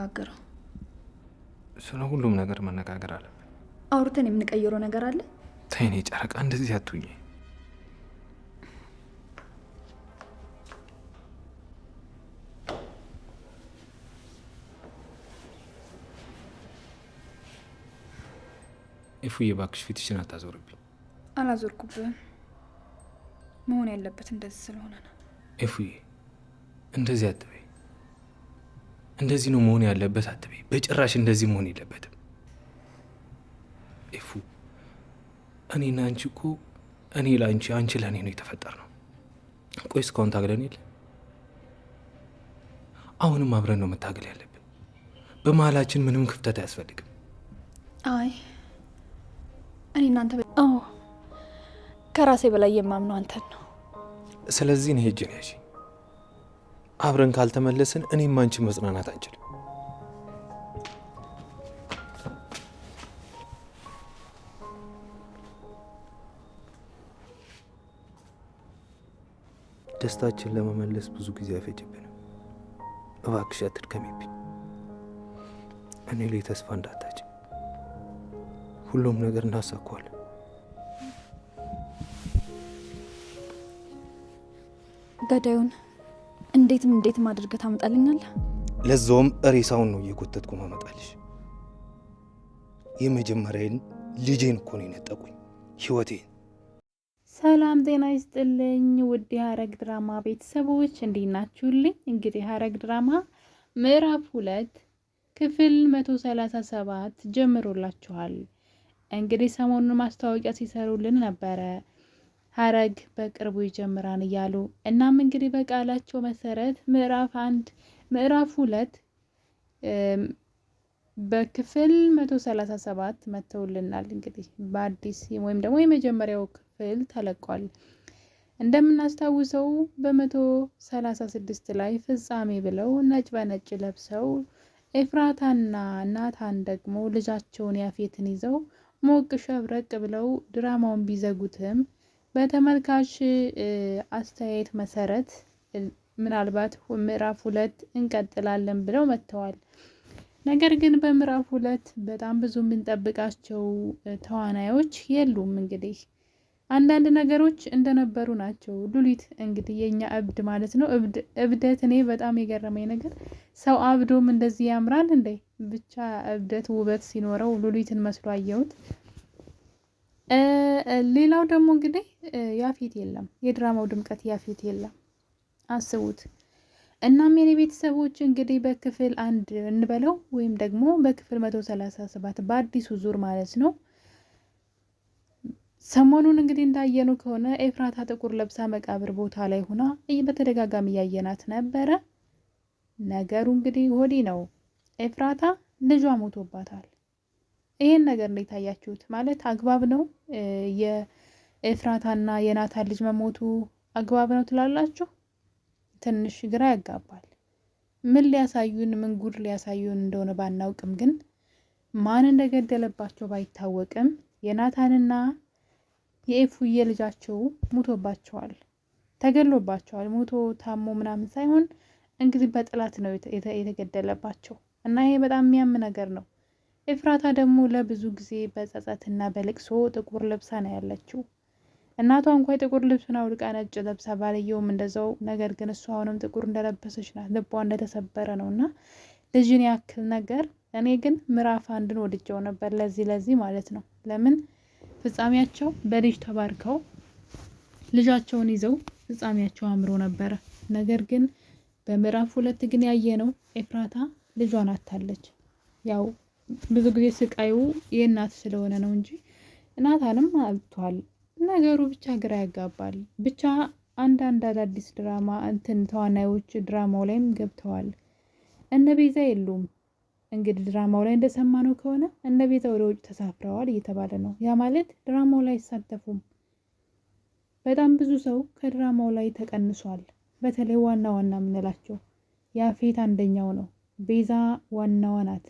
የምንነጋገረው? ስለ ሁሉም ነገር መነጋገር አለብን። አውርተን የምንቀይረው ነገር አለ? ተይኔ ጨረቃ፣ እንደዚህ አትሁኝ። እፉዬ እባክሽ ፊትሽን አታዞርብኝ። አላዞርኩብህም። መሆን ያለበት እንደዚህ ስለሆነ ነው። እፉዬ እንደዚህ አትበይ። እንደዚህ ነው መሆን ያለበት አትበይ። በጭራሽ እንደዚህ መሆን የለበትም። እፉ እኔና አንቺ እኮ እኔ ለአንቺ አንቺ ለእኔ ነው የተፈጠርነው። ቆይ እስካሁን ታግለን የለ? አሁንም አብረን ነው መታገል ያለብን። በመሀላችን ምንም ክፍተት አያስፈልግም። አይ እኔ እናንተ ከራሴ በላይ የማምነው አንተን ነው። ስለዚህ እኔ ሄጄ ነው ያሺ። አብረን ካልተመለስን እኔም አንቺ መጽናናት አንችልም። ደስታችን ለመመለስ ብዙ ጊዜ አይፈጅብንም። እባክሽ አትድከሚብኝ። እኔ ላይ ተስፋ እንዳታጭ። ሁሉም ነገር እናሳኳለን። ገዳዩን እንዴትም አድርገህ ታመጣልኛለህ? ለዛውም ሬሳውን ነው እየጎተትኩ ማመጣልሽ። የመጀመሪያዬን ልጄን እኮ ነው የነጠቁኝ፣ ህይወቴን። ሰላም ጤና ይስጥልኝ ውድ የሐረግ ድራማ ቤተሰቦች እንዴት ናችሁልኝ? እንግዲህ ሐረግ ድራማ ምዕራፍ 2 ክፍል 137 ጀምሮላችኋል። እንግዲህ ሰሞኑን ማስታወቂያ ሲሰሩልን ነበረ ሐረግ በቅርቡ ይጀምራን እያሉ። እናም እንግዲህ በቃላቸው መሰረት ምዕራፍ 2 በክፍል 137 መተውልናል። እንግዲህ በአዲስ ወይም ደግሞ የመጀመሪያው ክፍል ተለቋል። እንደምናስታውሰው በ136 ላይ ፍጻሜ ብለው ነጭ በነጭ ለብሰው ኤፍራታና ናታን ደግሞ ልጃቸውን ያፌትን ይዘው ሞቅ ሸብረቅ ብለው ድራማውን ቢዘጉትም በተመልካች አስተያየት መሰረት ምናልባት ምዕራፍ 2 እንቀጥላለን ብለው መጥተዋል። ነገር ግን በምዕራፍ 2 በጣም ብዙ የምንጠብቃቸው ተዋናዮች የሉም። እንግዲህ አንዳንድ ነገሮች እንደነበሩ ናቸው። ሉሊት እንግዲህ የኛ እብድ ማለት ነው። እብደት እኔ በጣም የገረመኝ ነገር ሰው አብዶም እንደዚህ ያምራል እንዴ? ብቻ እብደት ውበት ሲኖረው ሉሊትን መስሎ አየሁት። ሌላው ደግሞ እንግዲህ ያፌት የለም። የድራማው ድምቀት ያፌት የለም። አስቡት። እናም የኔ ቤተሰቦች እንግዲህ በክፍል 1 እንበለው ወይም ደግሞ በክፍል 137 በአዲሱ ዙር ማለት ነው። ሰሞኑን እንግዲህ እንዳየነው ከሆነ ኤፍራታ ጥቁር ለብሳ መቃብር ቦታ ላይ ሆና በተደጋጋሚ እያየናት ነበረ። ነገሩ እንግዲህ ወዲህ ነው። ኤፍራታ ልጇ ሞቶባታል። ይሄን ነገር እንዴት ታያችሁት? ማለት አግባብ ነው? የኤፍራታና የናታን ልጅ መሞቱ አግባብ ነው ትላላችሁ? ትንሽ ግራ ያጋባል። ምን ሊያሳዩን ምን ጉድ ሊያሳዩን እንደሆነ ባናውቅም ግን ማን እንደገደለባቸው ባይታወቅም የናታንና የኤፉዬ ልጃቸው ሞቶባቸዋል፣ ተገሎባቸዋል። ሞቶ ታሞ ምናምን ሳይሆን እንግዲህ በጥላት ነው የተገደለባቸው እና ይሄ በጣም የሚያም ነገር ነው። ኤፍራታ ደግሞ ለብዙ ጊዜ በጸጸትና በልቅሶ ጥቁር ለብሳ ነው ያለችው። እናቷ እንኳን ጥቁር ልብሱን አውልቃ ነጭ ለብሳ፣ ባልየውም እንደዛው። ነገር ግን እሷ አሁንም ጥቁር እንደለበሰች ናት። ልቧ እንደተሰበረ ነው እና ልጅን ያክል ነገር። እኔ ግን ምዕራፍ 1ን ወድጀው ነበር ለዚህ ማለት ነው። ለምን ፍጻሜያቸው በልጅ ተባርከው ልጃቸውን ይዘው ፍጻሜያቸው አምሮ ነበረ። ነገር ግን በምዕራፍ 2 ግን ያየነው ኤፍራታ ልጇን አታለች። ያው ብዙ ጊዜ ስቃዩ የእናት ስለሆነ ነው እንጂ ናታንም አልቷል። ነገሩ ብቻ ግራ ያጋባል። ብቻ አንዳንድ አዳዲስ ድራማ ተዋናዮች ድራማው ላይም ገብተዋል። እነ ቤዛ የሉም። እንግዲህ ድራማው ላይ እንደሰማነው ከሆነ እነ ቤዛ ወደ ውጭ ተሳፍረዋል እየተባለ ነው። ያ ማለት ድራማው ላይ አይሳተፉም። በጣም ብዙ ሰው ከድራማው ላይ ተቀንሷል። በተለይ ዋና የምንላቸው ያፌት አንደኛው ነው። ቤዛ ዋናዋ ናት።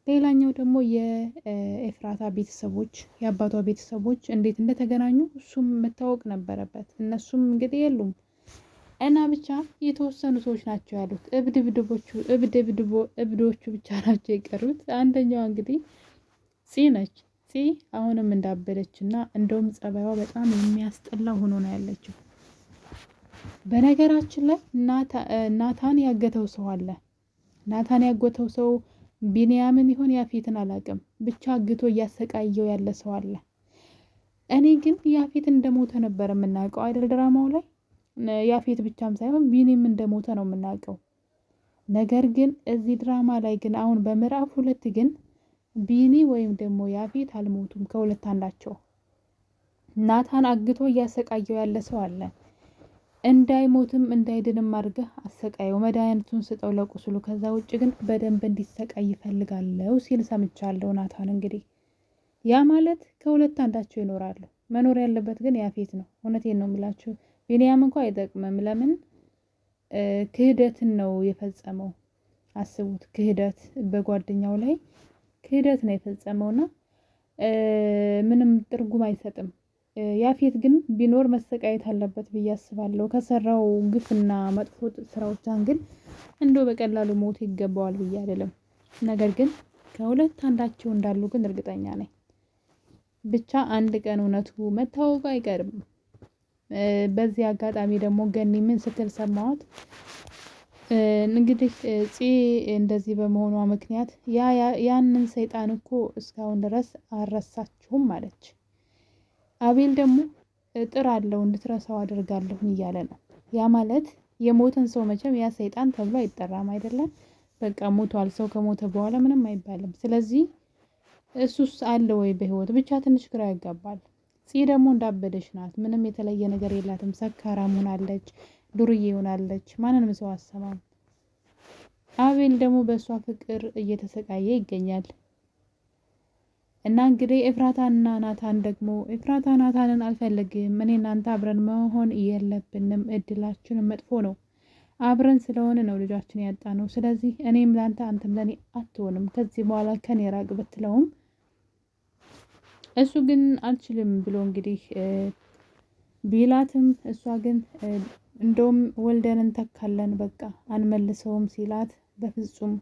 ሌላኛው ደግሞ የኤፍራታ ቤተሰቦች የአባቷ ቤተሰቦች እንዴት እንደተገናኙ እሱም መታወቅ ነበረበት። እነሱም እንግዲህ የሉም። እና ብቻ የተወሰኑ ሰዎች ናቸው ያሉት። እብዶቹ ብቻ ናቸው የቀሩት። አንደኛዋ እንግዲህ ፂ ነች። ፂ አሁንም እንዳበደች እና እንደውም ጸባይዋ በጣም የሚያስጠላ ሆኖ ነው ያለችው። በነገራችን ላይ ናታን ያገተው ሰው አለ። ናታን ያጎተው ሰው ቢንያምን ይሆን ያፌትን አላውቅም፣ ብቻ አግቶ እያሰቃየው ያለ ሰው አለ። እኔ ግን ያፌት እንደሞተ ነበር የምናውቀው አይደል? ድራማው ላይ ያፌት ብቻም ሳይሆን ቢኒም እንደሞተ ነው የምናውቀው። ነገር ግን እዚህ ድራማ ላይ ግን አሁን በምዕራፍ 2 ግን ቢኒ ወይም ደግሞ ያፌት አልሞቱም። ከሁለት አንዳቸው። ናታን አግቶ እያሰቃየው ያለ ሰው አለ። እንዳይሞትም እንዳይድንም አድርገህ አሰቃየው፣ መድኃኒቱን ስጠው ለቁስሉ፣ ከዛ ውጭ ግን በደንብ እንዲሰቃይ ይፈልጋለሁ ሲል ሰምቻለሁ። ናታን እንግዲህ ያ ማለት ከሁለት አንዳቸው ይኖራሉ። መኖር ያለበት ግን ያፌት ነው። እውነቴን ነው የምላችሁ። ቢኒያም እንኳ አይጠቅምም። ለምን ክህደትን ነው የፈጸመው። አስቡት፣ ክህደት በጓደኛው ላይ ክህደት ነው የፈጸመውና ምንም ትርጉም አይሰጥም። ያፌት ግን ቢኖር መሰቃየት አለበት ብዬ አስባለሁ። ከሰራው ግፍና መጥፎ ስራዎቿን ግን በቀላሉ ሞት ይገባዋል ብዬ አይደለም። ነገር ግን ከሁለት አንዳቸው እንዳሉ ግን እርግጠኛ ነኝ። ብቻ አንድ ቀን እውነቱ መታወቁ አይቀርም። በዚህ አጋጣሚ ደግሞ ገኒ ምን ስትል ሰማዋት? እንግዲህ ፂ እንደዚህ በመሆኗ ምክንያት ያንን ሰይጣን እኮ እስካሁን ድረስ አልረሳችሁም አለች። አቤል ደግሞ እጥር አለው እንድትረሳው አድርጋለሁ እያለ ነው። ያ ማለት የሞተን ሰው መቼም ያ ሰይጣን ተብሎ አይጠራም አይደለም። በቃ ሞቷል። ሰው ከሞተ በኋላ ምንም አይባልም። ስለዚህ እሱስ አለ ወይ በህይወት? ብቻ ትንሽ ግራ ያጋባል። ፂ ደግሞ እንዳበደች ናት። ምንም የተለየ ነገር የላትም። ሰካራም ሆናለች፣ ዱርዬ ሆናለች። ማንንም ሰው አሰማም። አቤል ደግሞ በእሷ ፍቅር እየተሰቃየ ይገኛል። እና እንግዲህ ኤፍራታና ናታን ደግሞ ኤፍራታ ናታንን አልፈልግም፣ እኔ እናንተ አብረን መሆን የለብንም፣ እድላችን መጥፎ ነው፣ አብረን ስለሆነ ነው ልጃችን ያጣ ነው። ስለዚህ እኔም ላንተ አንተም ለኔ አትሆንም፣ ከዚህ በኋላ ከኔ ራቅ ብትለውም እሱ ግን አልችልም ብሎ እንግዲህ ቢላትም እሷ ግን እንደውም ወልደን እንተካለን በቃ አንመልሰውም ሲላት በፍጹም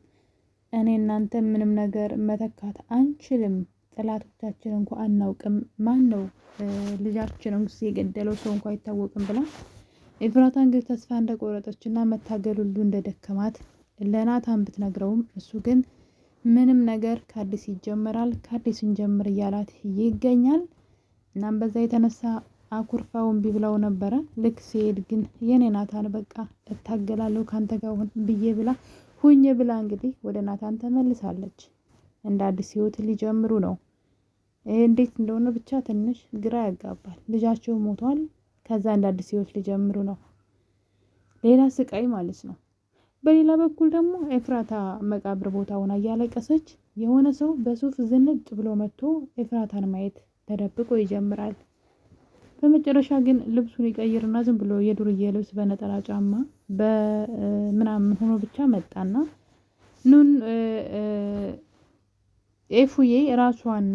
እኔ እናንተ ምንም ነገር መተካት አንችልም፣ ጠላቶቻችን እንኳ አናውቅም፣ ማን ነው ልጃችንን የገደለው ሰው እንኳ አይታወቅም ብላ ኤፍራታ እንግዲህ ተስፋ እንደቆረጠችና መታገል ሁሉ እንደደከማት ለናታን ብትነግረውም እሱ ግን ምንም ነገር ከአዲስ ይጀመራል፣ ከአዲስ እንጀምር እያላት ይገኛል። እናም በዛ የተነሳ አኩርፋው እምቢ ብለው ነበረ። ልክ ሲሄድ ግን የኔ ናታን በቃ እታገላለሁ ካንተ ጋር ሁኝ ብላ እንግዲህ ወደ ናታን ተመልሳለች። እንደ አዲስ ህይወት ሊጀምሩ ነው። እንዴት እንደሆነ ብቻ ትንሽ ግራ ያጋባል። ልጃቸው ሞቷል። ከዛ እንደ አዲስ ህይወት ሊጀምሩ ነው። ሌላ ስቃይ ማለት ነው። በሌላ በኩል ደግሞ ኤፍራታ መቃብር ቦታ ሆና እያለቀሰች የሆነ ሰው በሱፍ ዝንጥ ብሎ መጥቶ ኤፍራታን ማየት ተደብቆ ይጀምራል። በመጨረሻ ግን ልብሱን ይቀይርና ዝም ብሎ የዱርዬ ልብስ በነጠላ ጫማ በምናምን ሆኖ ብቻ መጣና ኑን ኤፉዬ ራሷን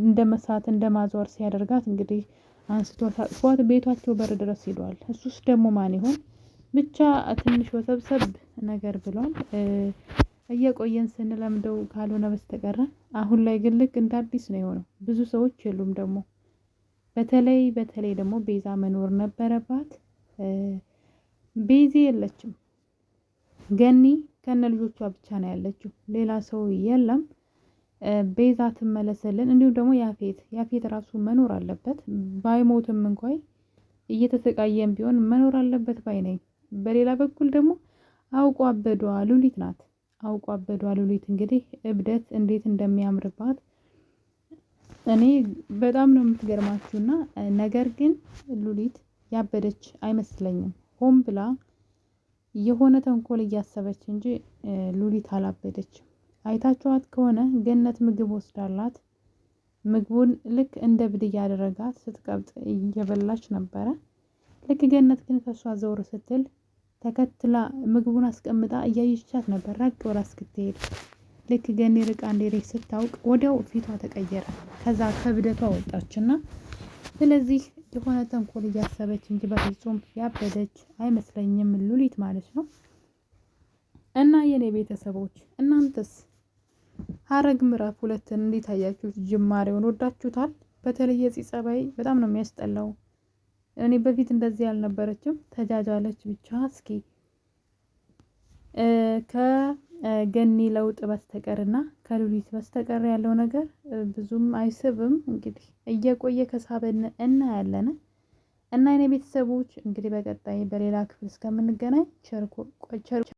እንደመሳት እንደማዟር ሲያደርጋት እንግዲህ አንስቶ ሳቅፏት ቤቷቸው በር ድረስ ሄዷል። እሱስ ደግሞ ማን ይሆን? ብቻ ትንሽ ወሰብሰብ ነገር ብሏል። እየቆየን ስንለምደው ካልሆነ በስተቀረ አሁን ላይ ግን ልክ እንደ አዲስ ነው የሆነው። ብዙ ሰዎች የሉም ደግሞ በተለይ ደግሞ ቤዛ መኖር ነበረባት። ቤዛ የለችም። ገኒ ከነ ልጆቿ ብቻ ነው ያለችው። ሌላ ሰው የለም። ቤዛ ትመለሰልን። እንዲሁም ደግሞ ያፌት ራሱ መኖር አለበት። ባይሞትም እንኳን እየተሰቃየም ቢሆን መኖር አለበት ባይ ነኝ። በሌላ በኩል ደግሞ አውቆ አበዷ ሉሊት ናት። አውቆ አበዷ ሉሊት እንግዲህ እብደት እንዴት እንደሚያምርባት እኔ በጣም ነው የምትገርማችሁና ነገር ግን ሉሊት ያበደች አይመስለኝም። ሆን ብላ የሆነ ተንኮል እያሰበች እንጂ ሉሊት አላበደችም። አይታችኋት ከሆነ ገነት ምግብ ወስዳላት ምግቡን ልክ እንደ እብድ እያደረጋት ስትቀብጥ እየበላች ነበረ። ልክ ገነት ግን ከሷ ዘውር ስትል ተከትላ ምግቡን አስቀምጣ እያየቻት ነበር ራቅ ብላ እስክትሄድ። ልክ ገኒ ርቃ እንደሄደች ስታውቅ ወዲያው ፊቷ ተቀየረ። ከዛ ከብደቷ ወጣችና ስለዚህ የሆነ ተንኮል እያሰበች እንጂ በፍጹም ያበደች አይመስለኝም ሉሊት ማለት ነው። እና የኔ ቤተሰቦች እናንተስ ሐረግ ምዕራፍ 2ን እንዴት አያችሁት? ጅማሬውን ወዳችሁታል? በተለይ የፂ ጸባይ በጣም ነው የሚያስጠላው። እኔ በፊት እንደዚህ ያልነበረችም ተጃጃለች። ብቻ እስኪ ከገኒ ለውጥ በስተቀርና ከሉሊት በስተቀር ያለው ነገር ብዙም አይስብም። እንግዲህ እየቆየ ከሳበን እናያለን። እና የኔ ቤተሰቦች እንግዲህ በቀጣይ በሌላ ክፍል እስከምንገናኝ ቸር